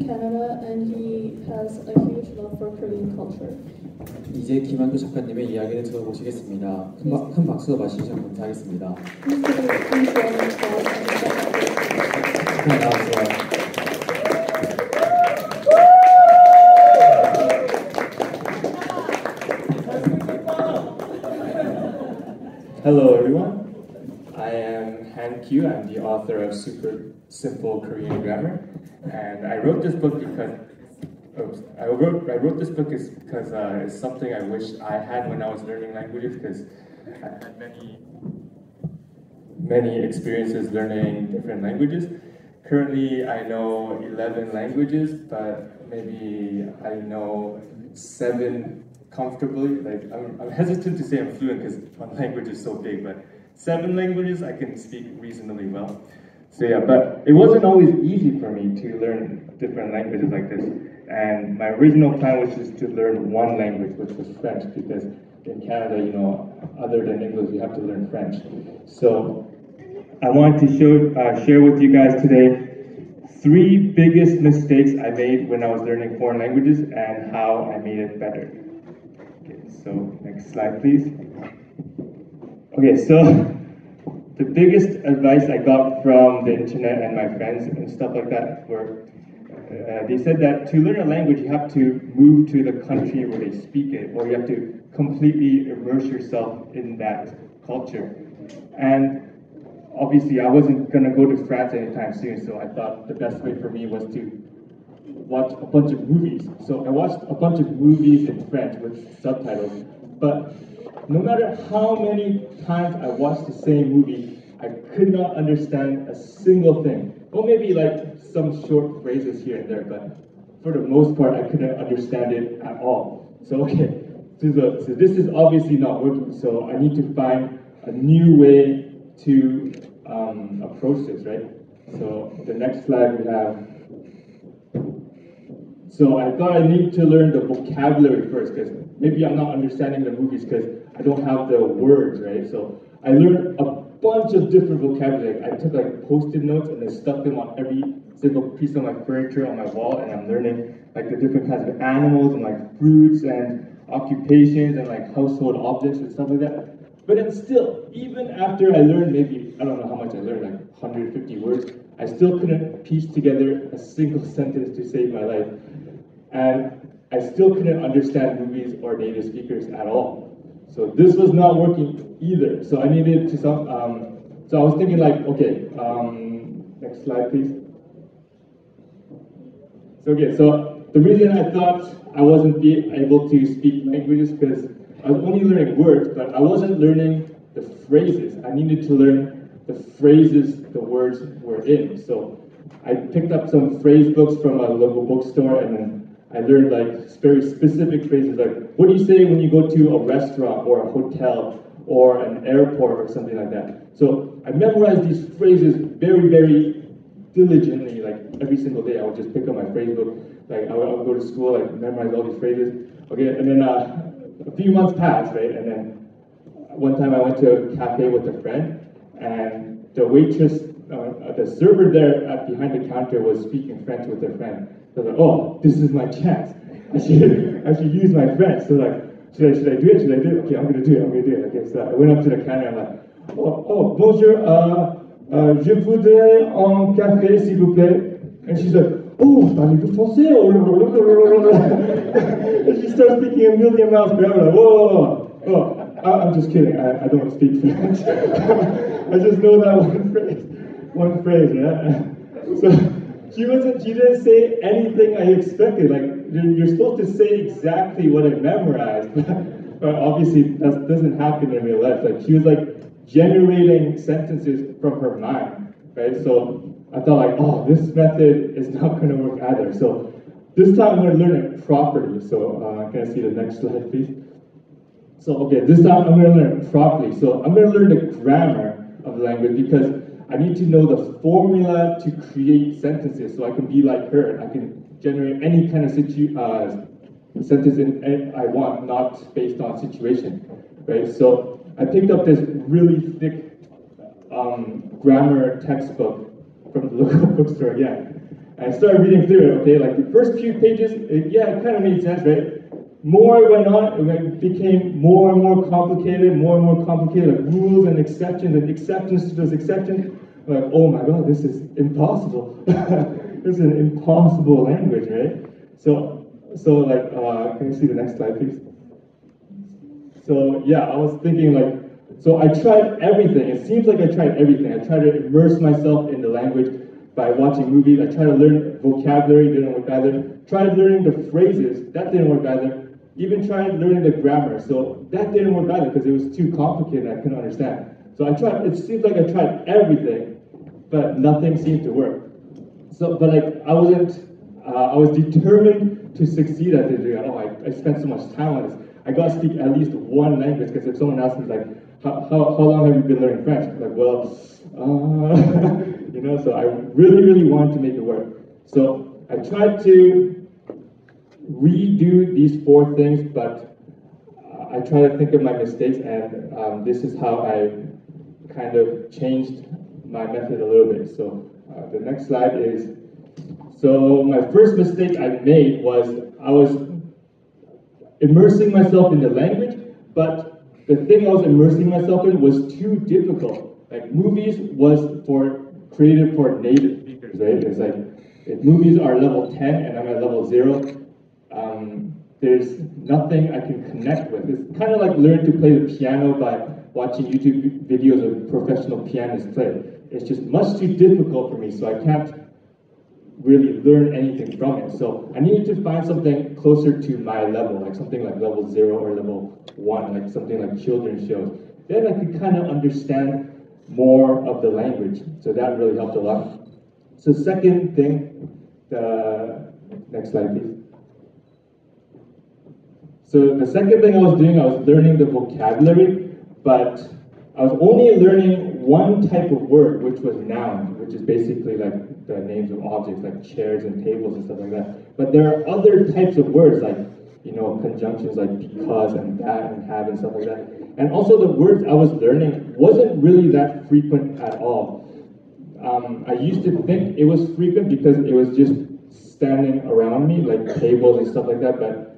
Canada and he has a huge love for Korean culture. 이제 김한규 작가님의 이야기를 들어보시겠습니다. 큰 박수 마시셔서 감사하겠습니다. 네, 나왔어요. Hello everyone, I am Han Kyu. I'm the author of Super Simple Korean Grammar, and I wrote this book because it's something I wish I had when I was learning languages, because I had many experiences learning different languages. Currently I know 11 languages, but maybe I know 7 comfortably. Like I'm hesitant to say I'm fluent because one language is so big, but 7 languages I can speak reasonably well. So yeah, but it wasn't always easy for me to learn different languages like this. And my original plan was just to learn one language, which was French, because in Canada, you know, other than English, you have to learn French. So I wanted to share with you guys today 3 biggest mistakes I made when I was learning foreign languages and how I made it better. Okay, so next slide, please. Okay, so the biggest advice I got from the internet and my friends and stuff like that were, they said that to learn a language, you have to move to the country where they speak it, or you have to completely immerse yourself in that culture. And obviously, I wasn't going to go to France anytime soon, so I thought the best way for me was to watch a bunch of movies. So I watched a bunch of movies in French with subtitles, but no matter how many times I watched the same movie, I could not understand a single thing. Well, maybe like some short phrases here and there, but for the most part, I couldn't understand it at all. So okay, so this is obviously not working, so I need to find a new way to approach this, right? So the next slide we have. So I thought I need to learn the vocabulary first, because maybe I'm not understanding the movies because I don't have the words, right? So I learned a bunch of different vocabulary. I took like Post-it notes and I stuck them on every single piece of my furniture on my wall, and I'm learning like the different kinds of animals and like fruits and occupations and like household objects and stuff like that. But then still, even after I learned maybe, I don't know how much I learned, like 150 words, I still couldn't piece together a single sentence to save my life. And I still couldn't understand movies or native speakers at all. So this was not working either. So I needed to so I was thinking like, okay, next slide please. So the reason I thought I wasn't able to speak languages because I was only learning words, but I wasn't learning the phrases. I needed to learn the phrases the words were in. So I picked up some phrase books from a local bookstore, and then I learned like very specific phrases like, what do you say when you go to a restaurant or a hotel or an airport or something like that? So I memorized these phrases very, very diligently, like every single day. I would just pick up my phrase book, like I would go to school, like memorize all these phrases. Okay, and then a few months passed, right? And then one time I went to a cafe with a friend, and the waitress, the server there behind the counter was speaking French with her friend. So I was like, oh, this is my chance. I should use my French. So like, should I do it? Should I do it? Okay, I'm gonna do it. Okay, so I went up to the counter. I'm like, oh, bonjour. Je voudrais un café, s'il vous plaît. And she's like, oh, parlez-vous français? And she starts speaking a million miles per hour. Like, whoa. I'm just kidding. I don't speak French. I just know that one phrase, yeah. So she didn't say anything I expected. Like you're supposed to say exactly what I memorized, but obviously that doesn't happen in real life. Like she was like generating sentences from her mind, right? So I thought like, oh, this method is not going to work either. So this time I'm going to learn it properly. So can I see the next slide, please? So okay, this time I'm going to learn it properly. So I'm going to learn the grammar of the language because I need to know the formula to create sentences so I can be like her. I can generate any kind of sentence I want, not based on situation, right? So I picked up this really thick grammar textbook from the local bookstore again. I started reading through it, okay, like the first few pages, it kind of made sense, right? More it went on, it became more and more complicated, like rules and exceptions to those exceptions. Like, oh my god, this is impossible. This is an impossible language, right? So like, can you see the next slide, please? So yeah, I was thinking like, so I tried everything. It seems like I tried everything. I tried to immerse myself in the language by watching movies. I tried to learn vocabulary, didn't work either. Tried learning the phrases, that didn't work either. Even tried learning the grammar, so that didn't work either because it was too complicated and I couldn't understand. So I tried, it seems like I tried everything, but nothing seemed to work. So, but like, I was determined to succeed at this. Oh, I spent so much time on this. I got to speak at least one language, because if someone asks me like, how long have you been learning French? I'm like, well, you know, so I really wanted to make it work. So I tried to redo these 4 things, but I try to think of my mistakes, and this is how I kind of changed my method a little bit. So the next slide is, so my first mistake I made was I was immersing myself in the language, but the thing I was immersing myself in was too difficult. Like, movies was created for native speakers, right? It's like, if movies are level 10 and I'm at level 0, there's nothing I can connect with. It's kind of like learning to play the piano by watching YouTube videos of professional pianists play. It's just much too difficult for me, so I can't really learn anything from it. So I needed to find something closer to my level, like something like level 0 or level 1, like something like children's shows. Then I could kind of understand more of the language. So that really helped a lot. So second thing, the next slide please. So the second thing I was doing, I was learning the vocabulary, but I was only learning one type of word, which was noun, which is basically like the names of objects, like chairs and tables and stuff like that. But there are other types of words, like, you know, conjunctions like because and that and have and stuff like that. And also the words I was learning wasn't really that frequent at all. I used to think it was frequent because it was just standing around me, like tables and stuff like that, but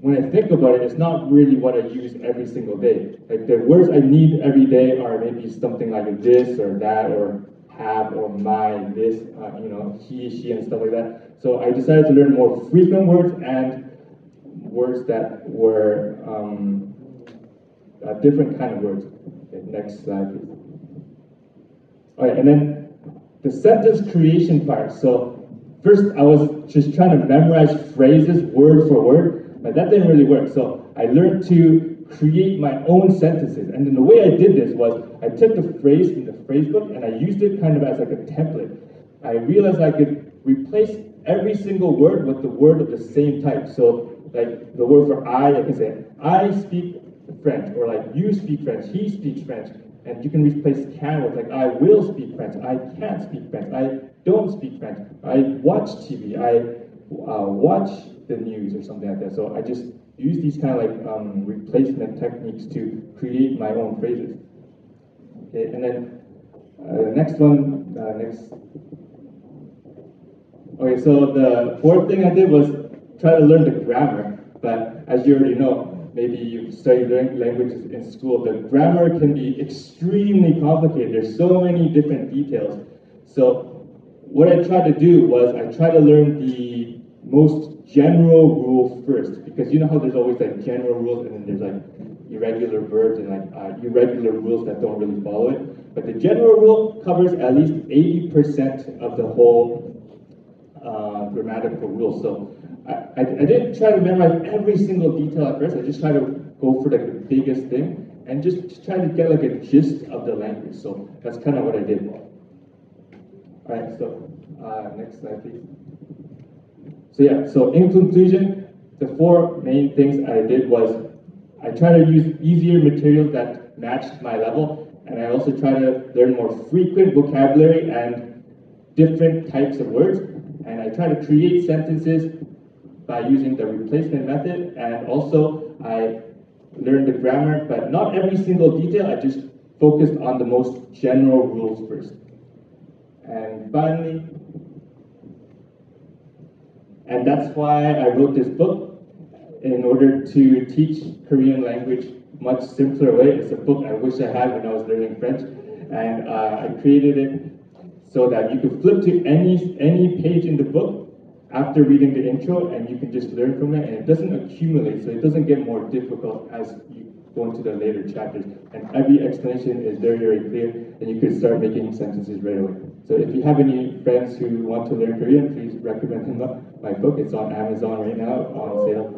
when I think about it, it's not really what I use every single day. Like, the words I need every day are maybe something like this or that or have or my, this, you know, he, she, and stuff like that. So I decided to learn more frequent words and words that were different kind of words. Okay, next slide, please. All right, and then the sentence creation part. So first, I was just trying to memorize phrases word for word. But that didn't really work, so I learned to create my own sentences. And then the way I did this was, I took the phrase in the phrase book and I used it kind of as like a template. I realized I could replace every single word with the word of the same type. So like the word for I can say, I speak French, or like you speak French, he speaks French. And you can replace can with like, I will speak French, I can't speak French, I don't speak French, I watch TV, I watch the news or something like that. So I just use these kind of like replacement techniques to create my own phrases. Okay, and then next one, Okay, so the fourth thing I did was try to learn the grammar. But as you already know, maybe you've studied languages in school, the grammar can be extremely complicated. There's so many different details. So what I tried to do was I tried to learn the most general rules first, because you know how there's always like general rules and then there's like irregular verbs and like irregular rules that don't really follow it. But the general rule covers at least 80% of the whole grammatical rules. So I didn't try to memorize every single detail at first. I just tried to go for like the biggest thing and just try to get like a gist of the language. So that's kind of what I did. All right, so next slide, please. So yeah, so in conclusion, the 4 main things I did was I tried to use easier materials that matched my level, and I also try to learn more frequent vocabulary and different types of words, and I try to create sentences by using the replacement method, and also I learned the grammar, but not every single detail. I just focused on the most general rules first. And finally, And that's why I wrote this book, in order to teach Korean language much simpler way. It's a book I wish I had when I was learning French, and I created it so that you could flip to any page in the book after reading the intro, and you can just learn from it, and it doesn't accumulate, so it doesn't get more difficult as you go into the later chapters. And every explanation is very, very clear, and you can start making sentences right away. So if you have any friends who want to learn Korean, please recommend them my book. It's on Amazon right now on sale.